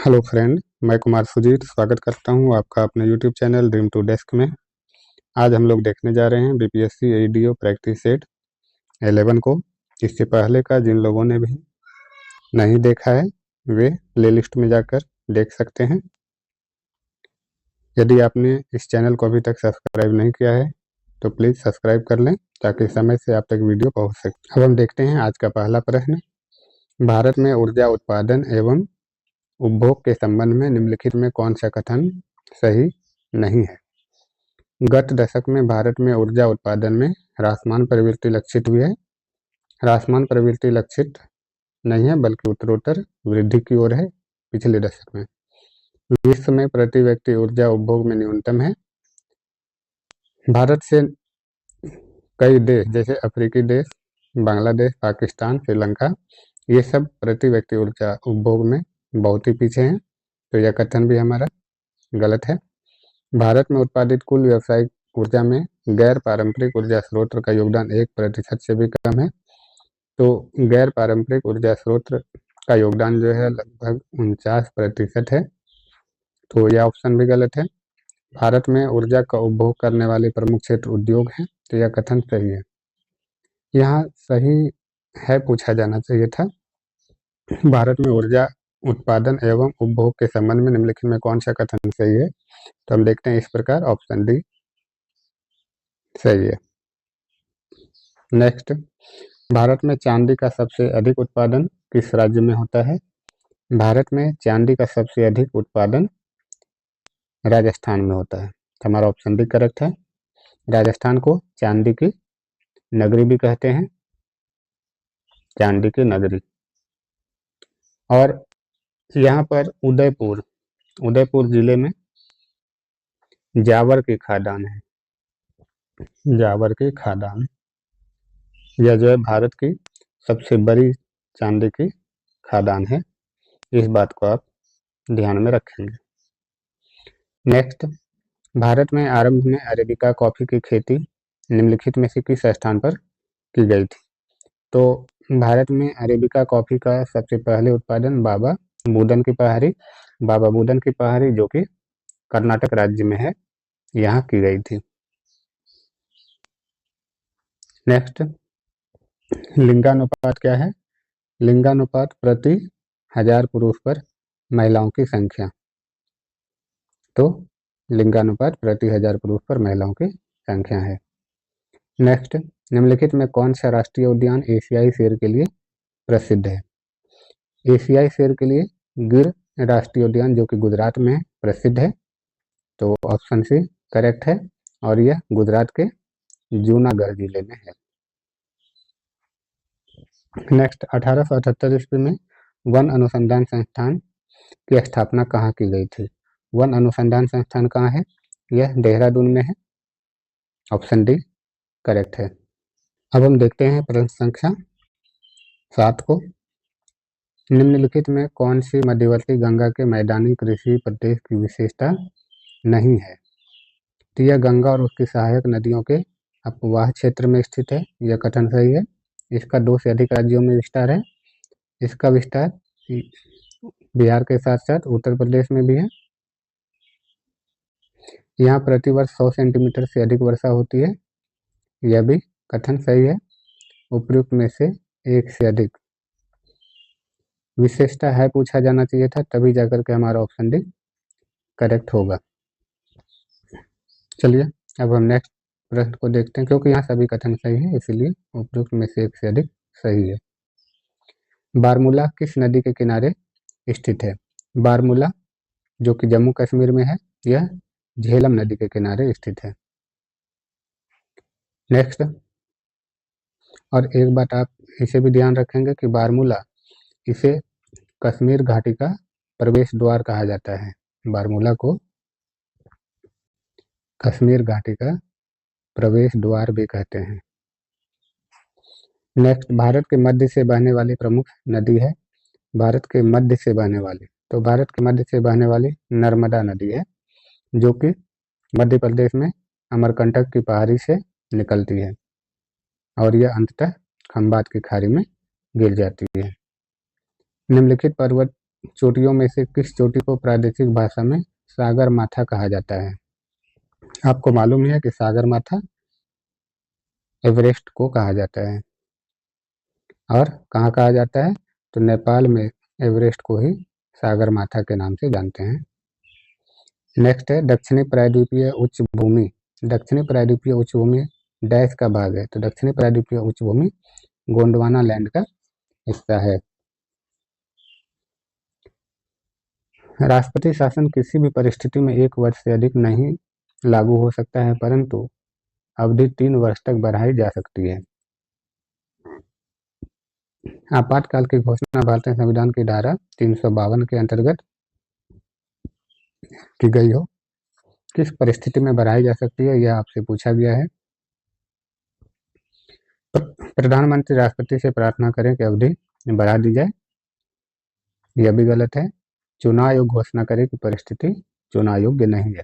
Hello friend, मैं कुमार सुजीत स्वागत करता हूं आपका अपने YouTube channel dream to desk में। आज हम लोग देखने जा रहे हैं बीपीएससी एडीओ प्रैक्टिस सेट 11 को। इससे पहले का जिन लोगों ने भी नहीं देखा है वे प्लेलिस्ट में जाकर देख सकते हैं। यदि आपने इस चैनल को अभी तक सब्सक्राइब नहीं किया है तो प्लीज़ सब्सक्राइब कर लें ताकि समय से आप तक वीडियो पहुँच सके। अब हम देखते हैं आज का पहला प्रश्न। भारत में ऊर्जा उत्पादन एवं उपभोग के संबंध में निम्नलिखित में कौन सा कथन सही नहीं है। गत दशक में भारत में ऊर्जा उत्पादन में ह्रासमान प्रवृत्ति लक्षित हुई है। ह्रासमान प्रवृत्ति लक्षित नहीं है बल्कि उत्तरोत्तर वृद्धि की ओर है। पिछले दशक में विश्व में प्रति व्यक्ति ऊर्जा उपभोग में न्यूनतम है। भारत से कई देश जैसे अफ्रीकी देश, बांग्लादेश, पाकिस्तान, श्रीलंका, ये सब प्रति व्यक्ति ऊर्जा उपभोग में बहुत ही पीछे हैं। तो यह कथन भी हमारा गलत है। भारत में उत्पादित कुल व्यावसायिक ऊर्जा में गैर पारंपरिक ऊर्जा स्रोत का योगदान 1% से भी कम है। तो गैर पारंपरिक ऊर्जा स्रोत का योगदान जो है लगभग 49% है। तो यह ऑप्शन भी गलत है। भारत में ऊर्जा का उपभोग करने वाले प्रमुख क्षेत्र उद्योग हैं। तो यह कथन सही है। यहाँ सही है पूछा जाना चाहिए था। भारत में ऊर्जा उत्पादन एवं उपभोग के संबंध में निम्नलिखित में कौन सा कथन सही है। तो हम देखते हैं इस प्रकार, ऑप्शन डी सही है। नेक्स्ट, भारत में चांदी का सबसे अधिक उत्पादन किस राज्य में होता है। भारत में चांदी का सबसे अधिक उत्पादन राजस्थान में होता है। तो हमारा ऑप्शन डी करेक्ट है। राजस्थान को चांदी की नगरी भी कहते हैं, चांदी की नगरी। और यहाँ पर उदयपुर जिले में जावर की खादान है। जावर की खादान यह जो है भारत की सबसे बड़ी चांदी की खादान है। इस बात को आप ध्यान में रखेंगे। नेक्स्ट, भारत में आरंभ में अरेबिका कॉफ़ी की खेती निम्नलिखित में से किस स्थान पर की गई थी। तो भारत में अरेबिका कॉफ़ी का सबसे पहले उत्पादन बाबा बूदन की पहाड़ी जो कि कर्नाटक राज्य में है, यहाँ की गई थी। नेक्स्ट, लिंगानुपात क्या है। लिंगानुपात प्रति 1000 पुरुष पर महिलाओं की संख्या। तो लिंगानुपात प्रति 1000 पुरुष पर महिलाओं की संख्या है। नेक्स्ट, निम्नलिखित में कौन सा राष्ट्रीय उद्यान एशियाई शेर के लिए प्रसिद्ध है। एशियाई शेर के लिए गिर राष्ट्रीय उद्यान जो कि गुजरात में प्रसिद्ध है। तो ऑप्शन सी करेक्ट है और यह गुजरात के जूनागढ़ जिले में है। नेक्स्ट, 1878 ईस्वी में वन अनुसंधान संस्थान की स्थापना कहाँ की गई थी। वन अनुसंधान संस्थान कहाँ है, यह देहरादून में है। ऑप्शन डी करेक्ट है। अब हम देखते हैं प्रश्न संख्या 7 को। निम्नलिखित में कौन सी मध्यवर्ती गंगा के मैदानी कृषि प्रदेश की विशेषता नहीं है। तो यह गंगा और उसकी सहायक नदियों के अपवाह क्षेत्र में स्थित है। यह कथन सही है। इसका 2 से अधिक राज्यों में विस्तार है। इसका विस्तार बिहार के साथ साथ उत्तर प्रदेश में भी है। यहाँ प्रतिवर्ष 100 सेंटीमीटर से अधिक वर्षा होती है। यह भी कथन सही है। उपयुक्त में से एक से अधिक विशेषता है पूछा जाना चाहिए था, तभी जाकर के हमारा ऑप्शन डी करेक्ट होगा। चलिए अब हम नेक्स्ट प्रश्न को देखते हैं। क्योंकि यहाँ सभी कथन सही है इसलिए उपयुक्त में से एक से अधिक सही है। बारमूला किस नदी के किनारे स्थित है। बारमूला जो कि जम्मू कश्मीर में है, यह झेलम नदी के किनारे स्थित है। नेक्स्ट, और एक बात आप इसे भी ध्यान रखेंगे कि बारमूला इसे कश्मीर घाटी का प्रवेश द्वार कहा जाता है। बारमूला को कश्मीर घाटी का प्रवेश द्वार भी कहते हैं। नेक्स्ट, भारत के मध्य से बहने वाली प्रमुख नदी है। भारत के मध्य से बहने वाली, तो भारत के मध्य से बहने वाली नर्मदा नदी है जो कि मध्य प्रदेश में अमरकंटक की पहाड़ी से निकलती है और यह अंततः खंबात की खाड़ी में गिर जाती है। निम्नलिखित पर्वत चोटियों में से किस चोटी को प्रादेशिक भाषा में सागर माथा कहा जाता है? आपको मालूम ही है कि सागर माथा एवरेस्ट को कहा जाता है। और कहाँ कहा जाता है? तो नेपाल में एवरेस्ट को ही सागर माथा के नाम से जानते हैं। नेक्स्ट है दक्षिणी प्रायद्वीपीय उच्च भूमि। दक्षिणी प्रायद्वीपीय उच्च भूमि डैश का भाग है? तो दक्षिणी प्रायद्वीपीय उच्च भूमि गोंडवाना लैंड का हिस्सा है। राष्ट्रपति शासन किसी भी परिस्थिति में 1 वर्ष से अधिक नहीं लागू हो सकता है, परंतु अवधि 3 वर्ष तक बढ़ाई जा सकती है। आपातकाल की घोषणा भारतीय संविधान की धारा 352 के अंतर्गत की गई हो, किस परिस्थिति में बढ़ाई जा सकती है, यह आपसे पूछा गया है। प्रधानमंत्री राष्ट्रपति से प्रार्थना करें कि अवधि बढ़ा दी जाए, यह भी गलत है। चुनाव आयोग घोषणा करे कि परिस्थिति चुनाव योग्य नहीं है,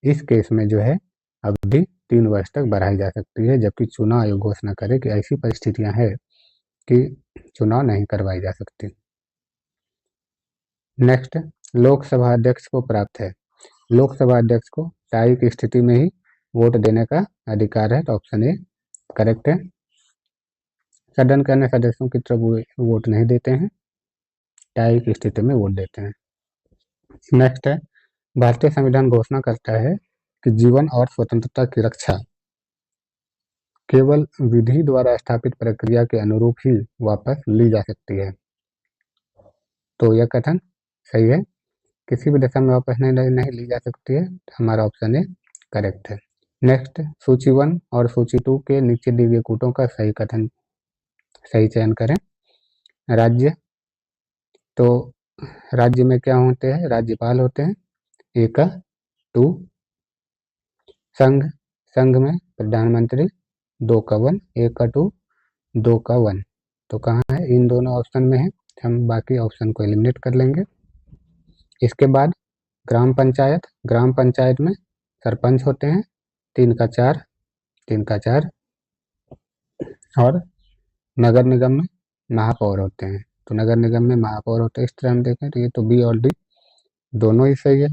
इस केस में जो है अवधि 3 वर्ष तक बढ़ाई जा सकती है, जबकि चुनाव आयोग घोषणा करे कि ऐसी परिस्थितियां हैं कि चुनाव नहीं करवाई जा सकती। नेक्स्ट, लोकसभा अध्यक्ष को प्राप्त है? लोकसभा अध्यक्ष को टाई की स्थिति में ही वोट देने का अधिकार है, तो ऑप्शन ए करेक्ट है। सदन के अन्य सदस्यों की तरफ वोट नहीं देते हैं, टाई की स्थिति में वोट देते हैं। नेक्स्ट है, भारतीय संविधान घोषणा करता है कि जीवन और स्वतंत्रता की रक्षा केवल विधि द्वारा स्थापित प्रक्रिया के अनुरूप ही वापस ली जा सकती है। तो यह कथन सही है, किसी भी दशा में वापस नहीं ली जा सकती है, तो हमारा ऑप्शन ए करेक्ट है। नेक्स्ट, सूची 1 और सूची 2 के नीचे दिए गए कूटों का सही चयन करें। राज्य, तो राज्य में क्या होते हैं? राज्यपाल होते हैं, ए का 2। संघ, संघ में प्रधानमंत्री, 2 का 1, ए का 2, 2 का 1। तो कहाँ है? इन दोनों ऑप्शन में है, हम बाकी ऑप्शन को एलिमिनेट कर लेंगे। इसके बाद ग्राम पंचायत, ग्राम पंचायत में सरपंच होते हैं, 3 का 4, 3 का 4। और नगर निगम में महापौर होते हैं, तो नगर निगम में महापौर होते हैं। इस तरह हम देखें तो ये तो बी और डी दोनों ही सही है,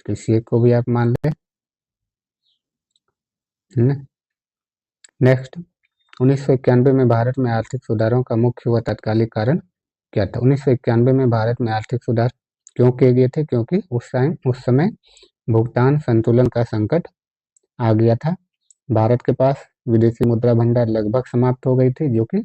किसी एक को भी आप मान लें। नेक्स्ट, 1991 में भारत में आर्थिक सुधारों का मुख्य व तात्कालिक कारण क्या था? 1991 में भारत में आर्थिक सुधार क्यों किए गए थे? क्योंकि उस समय भुगतान संतुलन का संकट आ गया था। भारत के पास विदेशी मुद्रा भंडार लगभग समाप्त हो गई थी, जो कि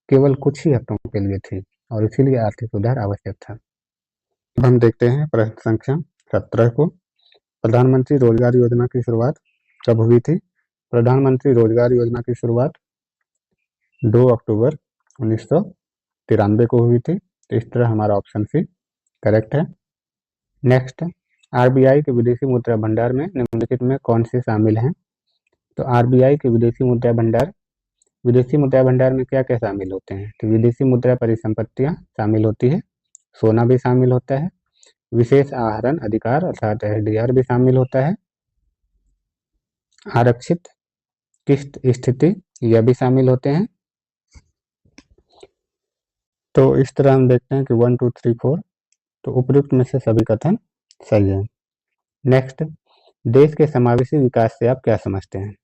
केवल कुछ ही हफ्तों के लिए थी, और इसीलिए आर्थिक सुधार आवश्यक था। अब हम देखते हैं प्रश्न संख्या 17 को। प्रधानमंत्री रोजगार योजना की शुरुआत कब हुई थी? प्रधानमंत्री रोजगार योजना की शुरुआत 2 अक्टूबर 1993 को हुई थी, तो इस तरह हमारा ऑप्शन सी करेक्ट है। नेक्स्ट, आरबीआई के विदेशी मुद्रा भंडार में निम्नलिखित में कौन से शामिल हैं? तो आरबीआई के विदेशी मुद्रा भंडार में क्या क्या शामिल होते हैं? तो विदेशी मुद्रा परिसंपत्तियां शामिल होती है, सोना भी शामिल होता है, विशेष आहरण अधिकार अर्थात एफडीआर भी शामिल होता है, आरक्षित किस्त स्थिति यह भी शामिल होते हैं। तो इस तरह हम देखते हैं कि 1 2 3 4, तो उपयुक्त में से सभी कथन सही है। नेक्स्ट, देश के समावेशी विकास से आप क्या समझते हैं?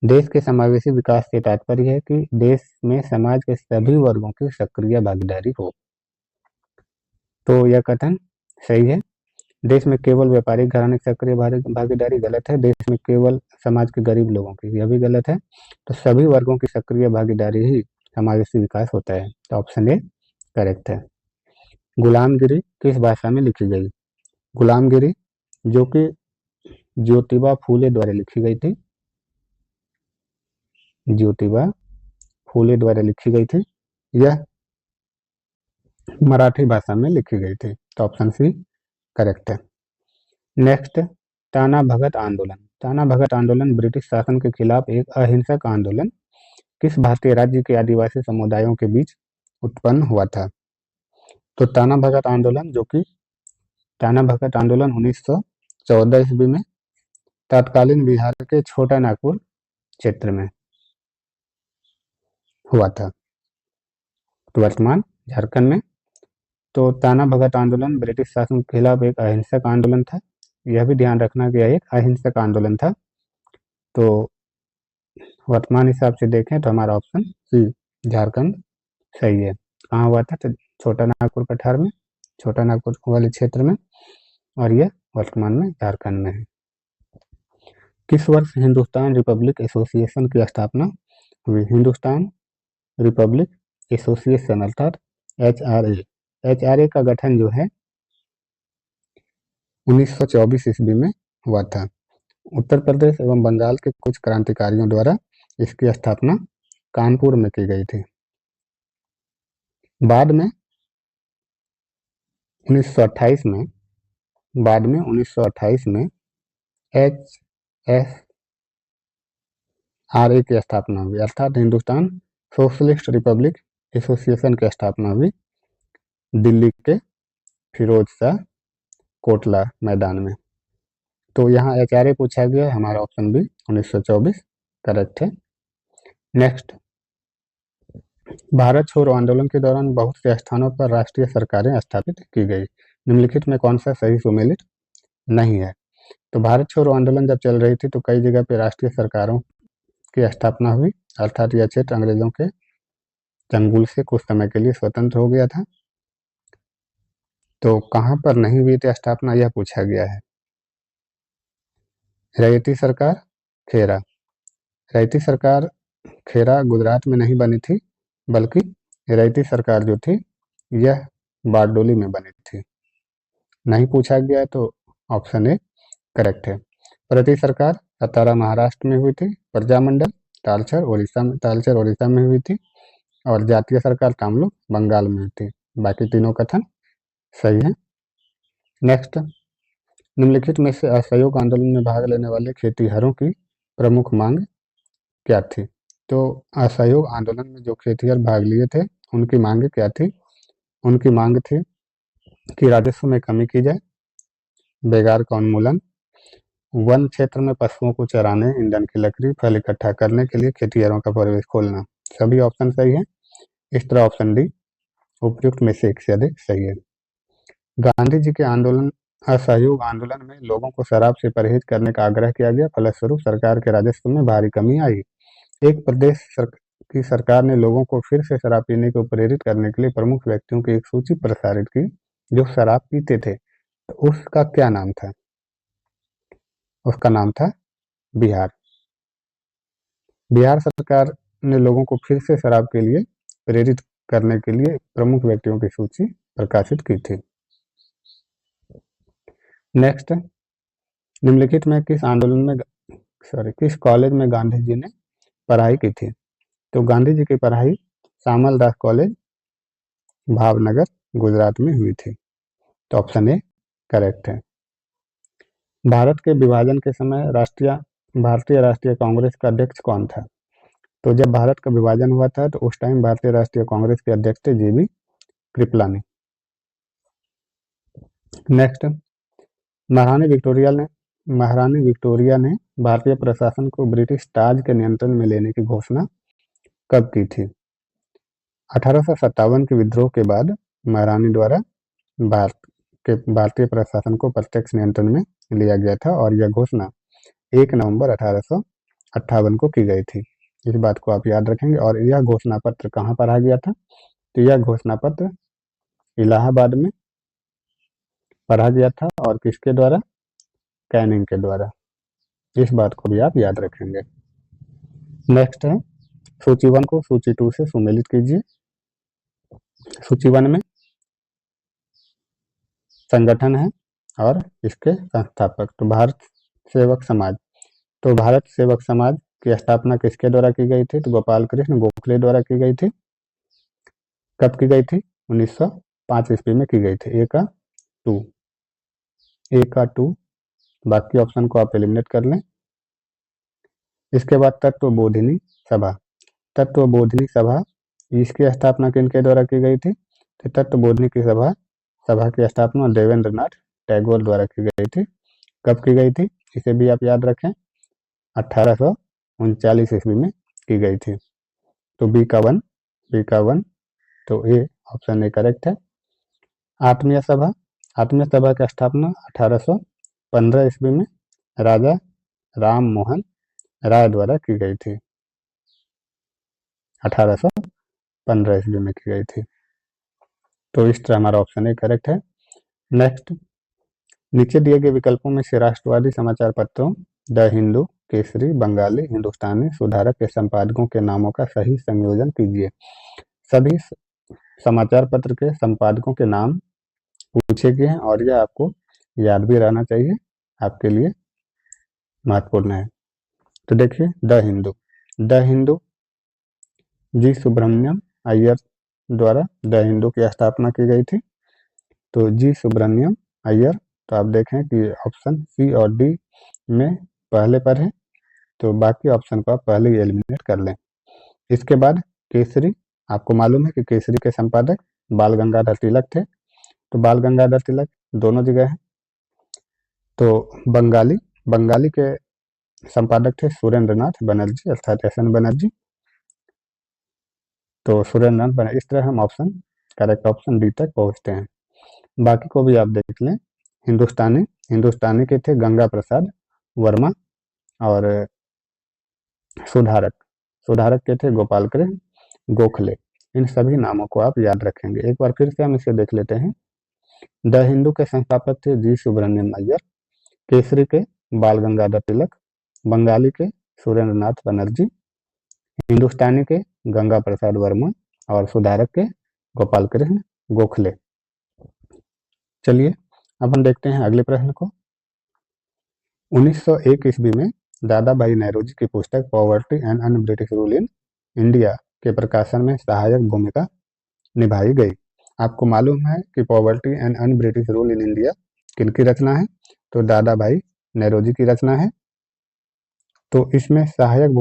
देश के समावेशी विकास से तात्पर्य है कि देश में समाज के सभी वर्गों की सक्रिय भागीदारी हो। तो यह कथन सही है। देश में केवल व्यापारिक घराने की सक्रिय भागीदारी गलत है, देश में केवल समाज के गरीब लोगों की, यह भी गलत है। तो सभी वर्गों की सक्रिय भागीदारी ही समावेशी विकास होता है, तो ऑप्शन ए करेक्ट है। गुलामगिरी किस भाषा में लिखी गई? गुलामगिरी जो कि ज्योतिबा फूले द्वारा लिखी गई थी, ज्योतिबा फूले द्वारा लिखी गई थी, यह मराठी भाषा में लिखी गई थी, तो ऑप्शन सी करेक्ट है। नेक्स्ट, ताना भगत आंदोलन। ताना भगत आंदोलन ब्रिटिश शासन के खिलाफ एक अहिंसक आंदोलन किस भारतीय राज्य के आदिवासी समुदायों के बीच उत्पन्न हुआ था? तो ताना भगत आंदोलन 1914 ईस्वी में तत्कालीन बिहार के छोटा नागपुर क्षेत्र में हुआ था, तो वर्तमान झारखंड में तो ताना भगत आंदोलन ब्रिटिश शासन के खिलाफ एक अहिंसक आंदोलन था। यह भी ध्यान रखना कि यह एक अहिंसक आंदोलन था। तो वर्तमान हिसाब से देखें तो हमारा ऑप्शन सी झारखंड सही है। कहाँ हुआ था? तो छोटा नागपुर कठार में, छोटा नागपुर वाले क्षेत्र में, और यह वर्तमान में झारखंड में है। किस वर्ष हिंदुस्तान रिपब्लिक एसोसिएशन की स्थापना हुई? हिंदुस्तान रिपब्लिक एसोसिएशन अर्थात एचआरए का गठन जो है 1924 ईस्वी में हुआ था। उत्तर प्रदेश एवं बंगाल के कुछ क्रांतिकारियों द्वारा इसकी स्थापना कानपुर में की गई थी। बाद में 1928 में HSRA की स्थापना हुई, अर्थात हिंदुस्तान सोशलिस्ट रिपब्लिक एसोसिएशन की स्थापना हुई दिल्ली के फिरोज शाह कोटला मैदान में। तो यहाँ HRA पूछा गया, हमारा ऑप्शन बी 1924 करेक्ट है। नेक्स्ट, भारत छोड़ो आंदोलन के दौरान बहुत से स्थानों पर राष्ट्रीय सरकारें स्थापित की गई। निम्नलिखित में कौन सा सही सुमेलित नहीं है? तो भारत छोड़ो आंदोलन जब चल रही थी तो कई जगह पे राष्ट्रीय सरकारों की स्थापना हुई, अर्थात यह क्षेत्र अंग्रेजों के चंगुल से कुछ समय के लिए स्वतंत्र हो गया था। तो कहाँ पर नहीं हुई थी स्थापना, यह पूछा गया है। रैयती सरकार खेरा, रैयती सरकार खेरा गुजरात में नहीं बनी थी, बल्कि रैयती सरकार जो थी यह बारडोली में बनी थी। नहीं पूछा गया तो ऑप्शन ए करेक्ट है। प्रति सरकार सतारा महाराष्ट्र में हुई थी, प्रजामंडल तालचर उड़ीसा में हुई थी, और जातीय सरकार तामलुक बंगाल में हुई थी। बाकी तीनों कथन सही है। नेक्स्ट, निम्नलिखित में से असहयोग आंदोलन में भाग लेने वाले खेतिहरों की प्रमुख मांग क्या थी? तो असहयोग आंदोलन में जो खेतिहर भाग लिए थे उनकी मांग क्या थी? उनकी मांग थी कि राजस्व में कमी की जाए, बेगार का उन्मूलन, वन क्षेत्र में पशुओं को चराने, ईंधन की लकड़ी, फल इकट्ठा करने के लिए खेतिहरों का प्रवेश खोलना। सभी ऑप्शन सही है। इस तरह ऑप्शन डी उपयुक्त में से एक से अधिक सही है। गांधी जी के असहयोग आंदोलन में लोगों को शराब से परहेज करने का आग्रह किया गया, फलस्वरूप सरकार के राजस्व में भारी कमी आई। एक प्रदेश की सरकार ने लोगों को फिर से शराब पीने को प्रेरित करने के लिए प्रमुख व्यक्तियों की एक सूची प्रसारित की जो शराब पीते थे। तो उसका क्या नाम था? उसका नाम था बिहार। बिहार सरकार ने लोगों को फिर से शराब के लिए प्रेरित करने के लिए प्रमुख व्यक्तियों की सूची प्रकाशित की थी। नेक्स्ट, निम्नलिखित में किस कॉलेज में गांधी जी ने पढ़ाई की थी? तो गांधी जी की पढ़ाई श्यामल दास कॉलेज भावनगर गुजरात में हुई थी। तो ऑप्शन ए करेक्ट है। भारत के विभाजन के समय भारतीय राष्ट्रीय कांग्रेस का अध्यक्ष कौन था? तो जब भारत का विभाजन हुआ था तो उस टाइम भारतीय राष्ट्रीय कांग्रेस के अध्यक्ष थे जीबी कृपलानी। नेक्स्ट, महारानी विक्टोरिया ने भारतीय प्रशासन को ब्रिटिश ताज के नियंत्रण में लेने की घोषणा कब की थी? 1857 के विद्रोह के बाद महारानी द्वारा भारतीय प्रशासन को प्रत्यक्ष नियंत्रण में लिया गया था, और यह घोषणा 1 नवंबर 1858 को की गई थी। इस बात को आप याद रखेंगे। और यह घोषणा पत्र कहाँ पढ़ा गया था? तो यह घोषणा पत्र इलाहाबाद में पढ़ा गया था, और किसके द्वारा? कैनिंग के द्वारा। इस बात को भी आप याद रखेंगे। नेक्स्ट है, सूची 1 को सूची 2 से सुमेलित कीजिए। सूची 1 में संगठन है और इसके संस्थापक। तो भारत सेवक समाज। तो भारत सेवक समाज की स्थापना किसके द्वारा की गई थी? तो गोपाल कृष्ण गोखले द्वारा की गई थी। कब की गई थी? 1905 ईस्वी में की गई थी। ए का 2, बाकी ऑप्शन को आप एलिमिनेट कर लें। इसके बाद तत्वबोधिनी सभा। तत्वबोधिनी सभा, इसकी स्थापना किनके द्वारा की गई थी? तो तत्वबोधिनी की सभा की स्थापना देवेंद्र नाथ टैगोर द्वारा की गई थी। कब की गई थी? इसे भी आप याद रखें, 1839 ईस्वी में की गई थी। तो बी का वन, तो ए ऑप्शन ए करेक्ट है। आत्मीय सभा, आत्मीय सभा की स्थापना 1815 ईस्वी में राजा राम मोहन राय द्वारा की गई थी। 1815 ईस्वी में की गई थी। तो इस तरह हमारा ऑप्शन ए करेक्ट है। नेक्स्ट, नीचे दिए गए विकल्पों में से राष्ट्रवादी समाचार पत्रों द हिंदू, केसरी, बंगाली, हिंदुस्तानी, सुधारक के संपादकों के नामों का सही संयोजन कीजिए। सभी समाचार पत्र के संपादकों के नाम पूछे गए हैं और यह आपको याद भी रहना चाहिए, आपके लिए महत्वपूर्ण है। तो देखिए, द हिंदू जी सुब्रमण्यम अय्यर द्वारा द हिंदू की स्थापना की गई थी। तो जी सुब्रमण्यम अय्यर, तो आप देखें कि ऑप्शन सी और डी में पहले पर है, तो बाकी ऑप्शन को आप पहले ही एलिमिनेट कर लें। इसके बाद केसरी, आपको मालूम है कि केसरी के संपादक बाल गंगाधर तिलक थे, तो बाल गंगाधर तिलक दोनों जगह है। तो बंगाली के संपादक थे सुरेंद्र नाथ बनर्जी अर्थात एस.एन. बनर्जी। तो सुरेंद्र नाथ बनर्जी, इस तरह हम करेक्ट ऑप्शन डी तक पहुंचते हैं। बाकी को भी आप देख लें। हिंदुस्तानी के थे गंगा प्रसाद वर्मा और सुधारक के थे गोपाल कृष्ण गोखले। इन सभी नामों को आप याद रखेंगे। एक बार फिर से हम इसे देख लेते हैं। द हिंदू के संस्थापक थे जी सुब्रमण्यम अय्यर, केसरी के बाल गंगाधर तिलक, बंगाली के सुरेंद्र नाथ बनर्जी, हिंदुस्तानी के गंगा प्रसाद वर्मा और सुधारक के गोपाल कृष्ण गोखले। चलिए अब हम देखते हैं अगले प्रश्न को। 1901 ईस्वी में दादा भाई नेहरूजी की पुस्तक poverty and un British rule in India के प्रकाशन में सहायक भूमिका निभाई गई। आपको मालूम है कि poverty and un British rule in India किनकी रचना है? तो दादा भाई नेहरूजी की रचना है। तो इसमें सहायक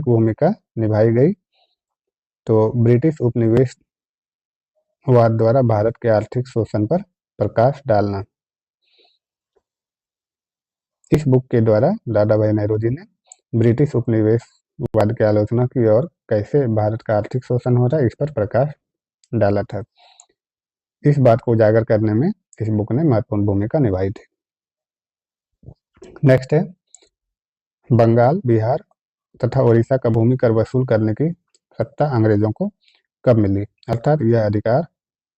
भूमिका निभाई गई। तो ब्रिटिश उपनिवेशवाद द्वारा भारत के आर्थिक शोषण पर प्रकाश डालना। इस बुक के द्वारा दादा भाई नेहरूजी ने ब्रिटिश उपनिवेशवाद की आलोचना की और कैसे भारत का आर्थिक शोषण हो रहा है इस पर प्रकाश डाला था। इस बात को उजागर करने में इस बुक ने महत्वपूर्ण भूमिका निभाई थी। नेक्स्ट है, बंगाल, बिहार तथा उड़ीसा का भूमि कर वसूल करने की सत्ता अंग्रेजों को कब मिली? अर्थात यह अधिकार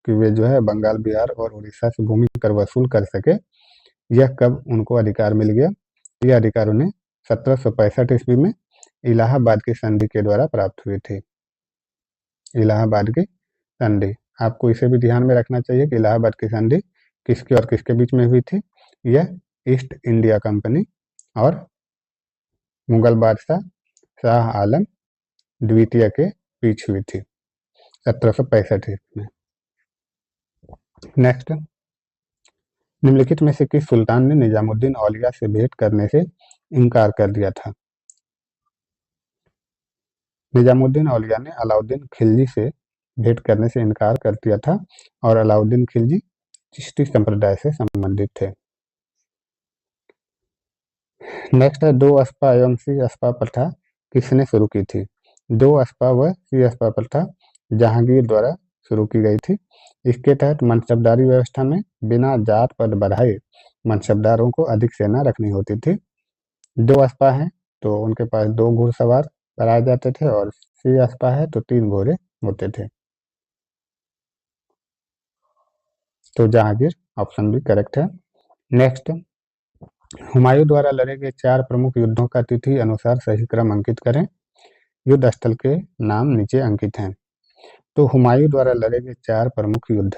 कि वे जो है बंगाल, बिहार और उड़ीसा से भूमि कर वसूल कर सके, यह कब उनको अधिकार मिल गया? यह अधिकार उन्हें 1765 ईस्वी में इलाहाबाद की संधि के द्वारा प्राप्त हुई थी। इलाहाबाद की संधि, आपको इसे भी ध्यान में रखना चाहिए कि इलाहाबाद की संधि किसके और किसके बीच में हुई थी? यह ईस्ट इंडिया कंपनी और मुगल बादशाह शाह आलम द्वितीय के बीच हुई थी 1765 में। नेक्स्ट, निम्नलिखित में से किस सुल्तान ने निजामुद्दीन औलिया से भेंट करने से इनकार कर दिया था? निजामुद्दीन औलिया ने अलाउद्दीन खिलजी से भेंट करने से इनकार कर दिया था और अलाउद्दीन खिलजी चिश्ती संप्रदाय से संबंधित थे। नेक्स्ट है, दो अस्पा एवं सी अस्पा प्रथा किसने शुरू की थी? दो अस्पा व सी अस्पा प्रथा जहांगीर द्वारा शुरू की गई थी। इसके तहत मनसबदारी व्यवस्था में बिना जात पद बढ़ाए मनसबदारों को अधिक सेना रखनी होती थी। दो अस्पा हैं तो उनके पास 2 घुड़सवार कराए जाते थे और सी अस्पा है तो 3 घोड़े होते थे। तो जहांगीर ऑप्शन भी करेक्ट है। नेक्स्ट, हुमायूं द्वारा लड़े गए 4 प्रमुख युद्धों का तिथि अनुसार सही क्रम अंकित करें। युद्ध स्थल के नाम नीचे अंकित हैं। तो हुमायूं द्वारा लड़े गए 4 प्रमुख युद्ध,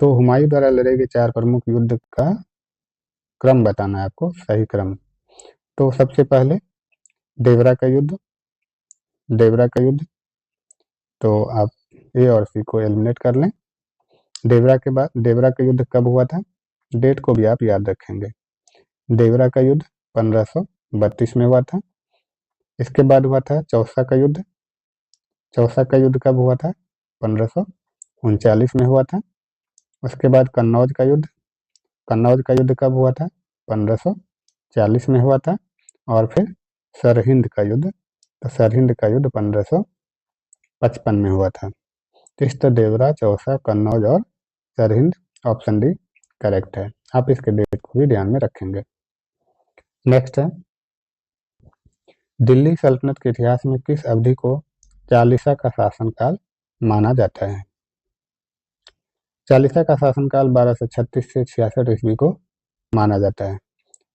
तो हुमायूं द्वारा लड़े गए 4 प्रमुख युद्ध का क्रम बताना है आपको, सही क्रम। तो सबसे पहले देवरा का युद्ध, तो आप ए और सी को एलिमिनेट कर लें। देवरा के बाद देवरा का युद्ध कब हुआ था? डेट को भी आप याद रखेंगे। देवरा का युद्ध 1532 में हुआ था। इसके बाद हुआ था चौसा का युद्ध। चौसा का युद्ध कब हुआ था? 1539 में हुआ था। उसके बाद कन्नौज का युद्ध। कन्नौज का युद्ध कब हुआ था? 1540 में हुआ था। और फिर सरहिंद का युद्ध, तो सरहिंद का युद्ध 1555 में हुआ था। इष्टदेवरा, चौसा, कन्नौज और सरहिंद। ऑप्शन डी करेक्ट है। आप इसके डेट को भी ध्यान में रखेंगे। नेक्स्ट है, दिल्ली सल्तनत के इतिहास में किस अवधि को चालीसा का शासनकाल माना जाता है? चालीसा का शासनकाल 1236 से 66 ईस्वी को माना जाता है।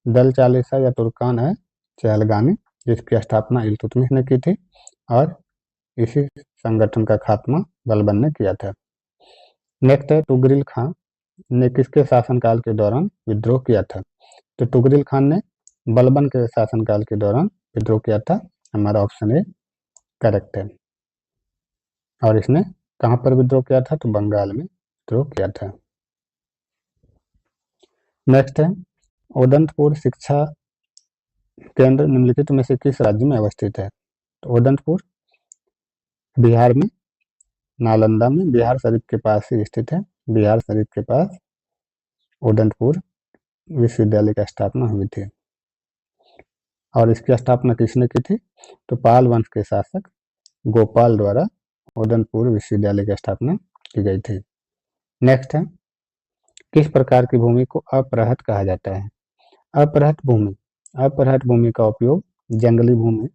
दल चालीसा या तुर्कान है चहलगामी, जिसकी स्थापना इल्तुतमिश ने की थी और इसी संगठन का खात्मा बलबन ने किया था। नेक्स्ट है, तुगरिल खान ने किसके शासनकाल के दौरान विद्रोह किया था? तो तुगरिल खान ने बलबन के शासनकाल के दौरान विद्रोह किया था। हमारा ऑप्शन ए करेक्ट है। और इसने कहाँ पर विद्रोह किया था? तो बंगाल में विद्रोह किया था। नेक्स्ट है, उदंतपुर शिक्षा केंद्र निम्नलिखित में से किस राज्य में अवस्थित है? तो उदंतपुर बिहार में, नालंदा में, बिहार शरीफ के पास ही स्थित है। बिहार शरीफ के पास उदंतपुर विश्वविद्यालय की स्थापना हुई थी। और इसकी स्थापना किसने की थी? तो पाल वंश के शासक गोपाल द्वारा उदंतपुर विश्वविद्यालय की स्थापना की गई थी। नेक्स्ट है, किस प्रकार की भूमि को अपरहत कहा जाता है? अपरहत भूमि का उपयोग जंगली भूमि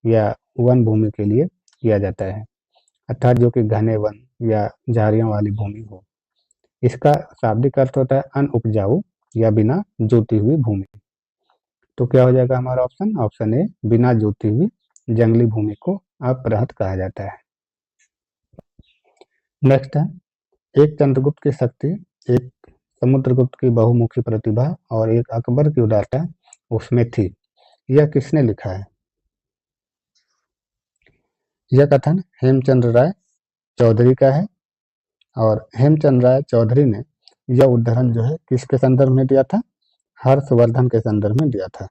या वन भूमि के लिए किया जाता है, अर्थात जो कि घने वन या झाड़ियों वाली भूमि हो। इसका शाब्दिक अर्थ होता है अनउपजाऊ या बिना जोती हुई भूमि। तो क्या हो जाएगा हमारा ऑप्शन? ऑप्शन ए बिना जोती हुई जंगली भूमि को अपरहत कहा जाता है। नेक्स्ट है, एक चंद्रगुप्त की शक्ति, एक समुद्रगुप्त की बहुमुखी प्रतिभा और एक अकबर की उदारता उसमें थी, यह किसने लिखा है? यह कथन हेमचंद्र राय चौधरी का है। और हेमचंद्र राय चौधरी ने यह उद्धरण जो है किसके संदर्भ में दिया था? हर्षवर्धन के संदर्भ में दिया था।